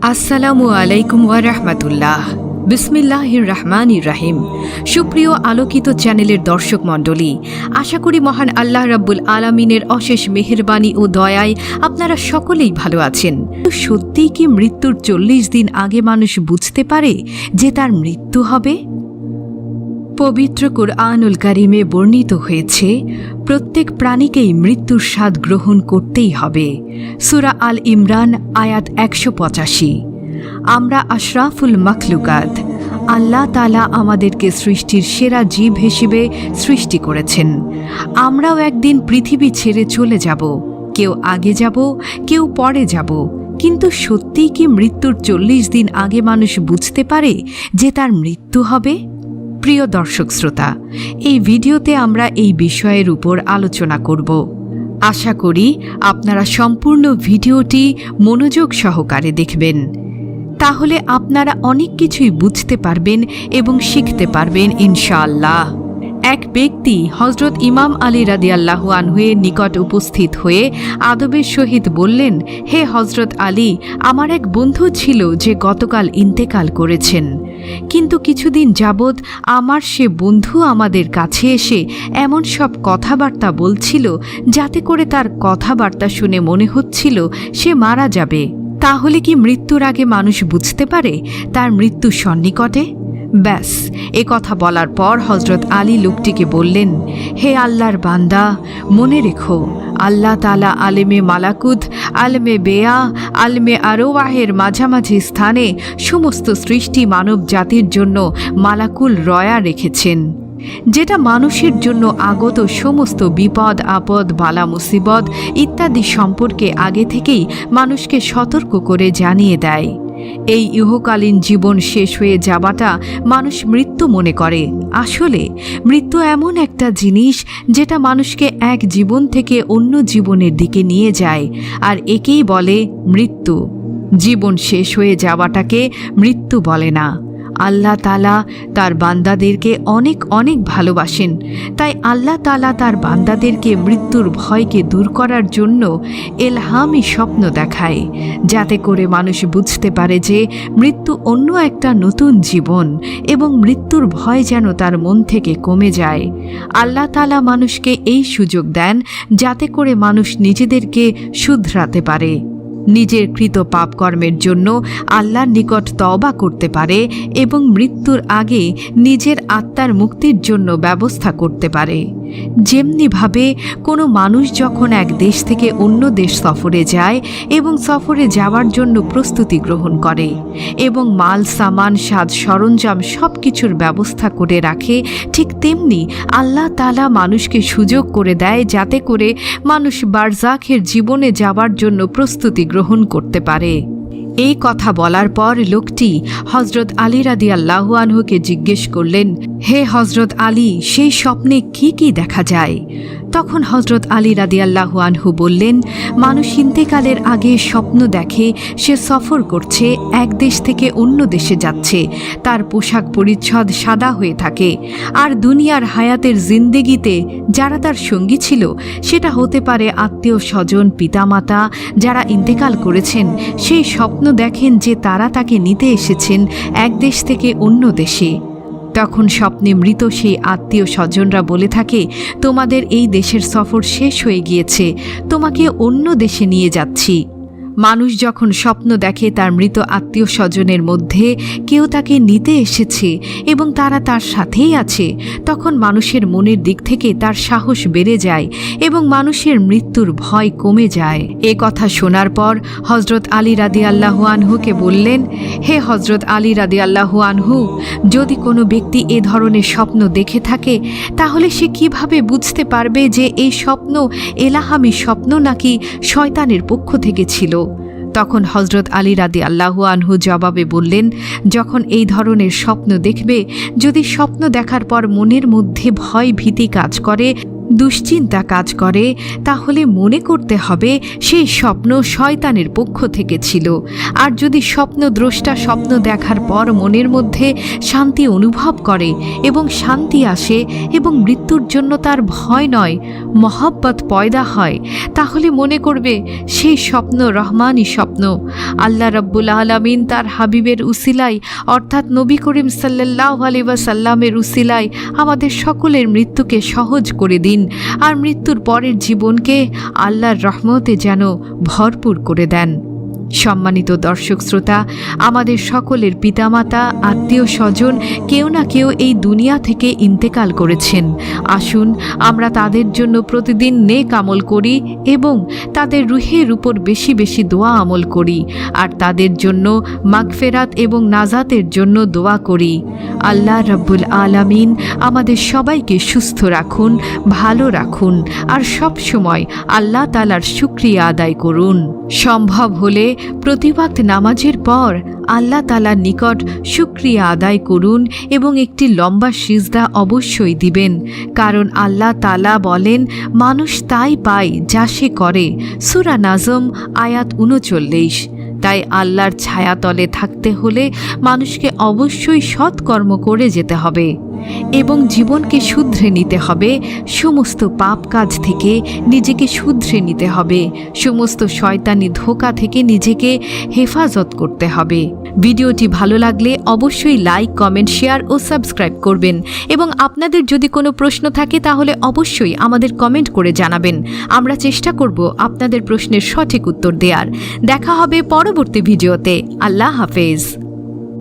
আসসালামু আলাইকুম ওয়া রাহমাতুল্লাহ। বিসমিল্লাহির রহমানির রহিম। সুপ্রিয় আলোকিত চ্যানেলের দর্শক মণ্ডলী, আশা করি মহান আল্লাহ রাব্বুল আলামিনের অশেষ মেহেরবানি ও দয়ায় আপনারা সকলেই ভালো আছেন। সত্যিই কি মৃত্যুর ৪০ দিন আগে মানুষ বুঝতে পারে যে তার মৃত্যু হবে? পবিত্র কুরআনুল কারিমে বর্ণিত হয়েছে, প্রত্যেক প্রাণীকেই মৃত্যুর স্বাদ গ্রহণ করতেই হবে। সূরা আল ইমরান আয়াত ১৮৫। আমরা আশরাফুল মাখলুকাত। আল্লাহ তাআলা আমাদেরকে সৃষ্টির সেরা জীব হিসেবে সৃষ্টি করেছেন। আমরাও একদিন পৃথিবী ছেড়ে চলে যাব, কেউ আগে যাব, কেউ পরে যাব। কিন্তু সত্যিই কি মৃত্যুর ৪০ দিন আগে মানুষ বুঝতে পারে যে তার মৃত্যু হবে? প্রিয় দর্শক শ্রোতা, এই ভিডিওতে আমরা এই বিষয়ের উপর আলোচনা করব। আশা করি আপনারা সম্পূর্ণ ভিডিওটি মনোযোগ সহকারে দেখবেন। তাহলে আপনারা অনেক কিছুই বুঝতে পারবেন এবং শিখতে পারবেন ইনশাআল্লাহ। এক ব্যক্তি হযরত ইমাম আলী রাদিয়াল্লাহু আনহু-এর নিকট উপস্থিত হয়ে আদবের সহিত বললেন, হে হযরত আলী, আমার এক বন্ধু ছিল যে গতকাল ইন্তেকাল করেছেন, কিন্তু কিছুদিন যাবৎ আমার সে বন্ধু আমাদের কাছে এসে এমন সব কথাবার্তা বলছিল যাতে করে তার কথাবার্তা শুনে মনে হচ্ছিল সে মারা যাবে। তাহলে কি মৃত্যুর আগে মানুষ বুঝতে পারে তার মৃত্যু সন্নিকটে? ব্যাস, এ কথা বলার পর হযরত আলী লোকটিকে বললেন, হে আল্লাহর বান্দা, মনে রেখো, আল্লাহ তাআলা আলেমে মালাকুত, আলেমে বেয়া, আলমে আরওয়াহের মাঝামাঝি স্থানে সমস্ত সৃষ্টি মানব জাতির জন্য মালাকুল রয়া রেখেছেন, যেটা মানুষের জন্য আগত সমস্ত বিপদ আপদ, বালা মুসিবত ইত্যাদি সম্পর্কে আগে থেকেই মানুষকে সতর্ক করে জানিয়ে দেয়। এই ইহকালীন জীবন শেষ হয়ে যাওয়াটা মানুষ মৃত্যু মনে করে। আসলে মৃত্যু এমন একটা জিনিস যেটা মানুষকে এক জীবন থেকে অন্য জীবনের দিকে নিয়ে যায়, আর একেই বলে মৃত্যু। জীবন শেষ হয়ে যাওয়াটাকে মৃত্যু বলে না। আল্লাহ তাআলা তার বান্দাদেরকে অনেক অনেক ভালোবাসেন, তাই আল্লাহ তাআলা তার বান্দাদেরকে মৃত্যুর ভয়কে দূর করার জন্য এলহামি স্বপ্ন দেখায়, যাতে করে মানুষ বুঝতে পারে যে মৃত্যু অন্য একটা নতুন জীবন এবং মৃত্যুর ভয় যেন তার মন থেকে কমে যায়। আল্লাহ তাআলা মানুষকে এই সুযোগ দেন যাতে করে মানুষ নিজেদেরকে শুধরাতে পারে, নিজের কৃত পাপকর্মের জন্য আল্লাহর নিকট তওবা করতে পারে এবং মৃত্যুর আগে নিজের আত্মার মুক্তির জন্য ব্যবস্থা করতে পারে। যেমনিভাবে কোনো মানুষ যখন এক দেশ থেকে অন্য দেশ সফরে যায় এবং সফরে যাওয়ার জন্য প্রস্তুতি গ্রহণ করে এবং মাল সামান সাজ সরঞ্জাম সব কিছুর ব্যবস্থা করে রাখে, ঠিক তেমনি আল্লাহ তাআলা মানুষকে সুযোগ করে দেয় যাতে করে মানুষ বারজাখের জীবনে যাওয়ার জন্য প্রস্তুতি গ্রহণ করতে পারে। এই কথা বলার পর লোকটি হযরত আলী রাদিয়াল্লাহু আনহুকে জিজ্ঞেস করলেন, হে হযরত আলী, সেই স্বপ্নে কি কি দেখা যায়? তখন হযরত আলী রাদিয়াল্লাহু আনহু বললেন, মানুষ ইন্তেকালের আগে স্বপ্ন দেখে সে সফর করছে, এক দেশ থেকে অন্য দেশে যাচ্ছে, তার পোশাক পরিচ্ছদ সাদা হয়ে থাকে, আর দুনিয়ার হায়াতের জিন্দেগিতে যারা তার সঙ্গী ছিল সেটা হতে পারে আত্মীয় স্বজন, পিতামাতা যারা ইন্তেকাল করেছেন, সেই স্বপ্ন দেখেন যে তারা তাকে নিতে এসেছেন এক দেশ থেকে অন্য দেশে। তখন স্বপ্নে মৃত সেই আত্মীয় স্বজনরা বলে থাকে, তোমাদের এই দেশের সফর শেষ হয়ে গিয়েছে, তোমাকে অন্য দেশে নিয়ে যাচ্ছি। মানুষ যখন স্বপ্ন দেখে তার মৃত আত্মীয় স্বজনের মধ্যে কেউ তাকে নিতে এসেছে এবং তারা তার সাথেই আছে, তখন মানুষের মনের দিক থেকে তার সাহস বেড়ে যায় এবং মানুষের মৃত্যুর ভয় কমে যায়। এ কথা শোনার পর হযরত আলী রাদিয়াল্লাহু আনহুকে বললেন, হে হযরত আলী রাদিয়াল্লাহু আনহু, যদি কোনো ব্যক্তি এ ধরনের স্বপ্ন দেখে থাকে তাহলে সে কিভাবে বুঝতে পারবে যে এই স্বপ্ন এলাহামি স্বপ্ন নাকি শয়তানের পক্ষ থেকে ছিল? তখন হযরত আলী রাদিয়াল্লাহু আনহু জবাবে বললেন, যখন এই ধরনের স্বপ্ন দেখবে, যদি স্বপ্ন দেখার পর মনের মধ্যে ভয় ভীতি কাজ করে, দুশ্চিন্তা কাজ করে, তাহলে মনে করতে হবে সেই স্বপ্ন শয়তানের পক্ষ থেকে ছিল। আর যদি স্বপ্নদ্রষ্টা স্বপ্ন দেখার পর মনের মধ্যে শান্তি অনুভব করে এবং শান্তি আসে এবং মৃত্যুর জন্য তার ভয় নয়, মহব্বত পয়দা হয়, তাহলে মনে করবে সেই স্বপ্ন রহমানি স্বপ্ন। আল্লাহ রাব্বুল আলামিন তার হাবিবের উসিলায় অর্থাৎ নবী করিম সাল্লাল্লাহু আলাইহি ওয়াসাল্লামের উসিলায় আমাদের সকলের মৃত্যুকে সহজ করে দিন, আর মৃত্যুর পরের জীবনকে আল্লাহর রহমতে যেন ভরপুর করে দেন। সম্মানিত দর্শক শ্রোতা, আমাদের সকলের পিতামাতা, আত্মীয় স্বজন কেউ না কেউ এই দুনিয়া থেকে ইন্তেকাল করেছেন। আসুন আমরা তাদের জন্য প্রতিদিন নেক আমল করি এবং তাদের রুহের উপর বেশি বেশি দোয়া আমল করি, আর তাদের জন্য মাগফিরাত এবং নাজাতের জন্য দোয়া করি। আল্লাহ রাব্বুল আলামিন আমাদের সবাইকে সুস্থ রাখুন, ভালো রাখুন, আর সব সময় আল্লাহ তাআলার শুকরিয়া আদায় করুন। সম্ভব হলে প্রতি ওয়াক্ত নামাজের পর আল্লাহ তাআলার নিকট শুকরিয়া আদায় করুন এবং একটি লম্বা সিজদা অবশ্যই দিবেন, কারণ আল্লাহ তাআলা বলেন, মানুষ তাই পায় যা সে করে। সূরা নাজম আয়াত ৩৯। তাই আল্লাহর ছায়াতলে থাকতে হলে মানুষকে অবশ্যই সৎকর্ম করে যেতে হবে এবং জীবনকে শুধরে নিতে হবে। সমস্ত পাপ কাজ থেকে নিজেকে শুধরে নিতে হবে, সমস্ত শয়তানি ধোঁকা থেকে নিজেকে হেফাজত করতে হবে। ভিডিওটি ভালো লাগলে অবশ্যই লাইক, কমেন্ট, শেয়ার ও সাবস্ক্রাইব করবেন এবং আপনাদের যদি কোনো প্রশ্ন থাকে তাহলে অবশ্যই আমাদের কমেন্ট করে জানাবেন। আমরা চেষ্টা করব আপনাদের প্রশ্নের সঠিক উত্তর দেওয়ার। দেখা হবে পরবর্তী ভিডিওতে। আল্লাহ হাফেজ।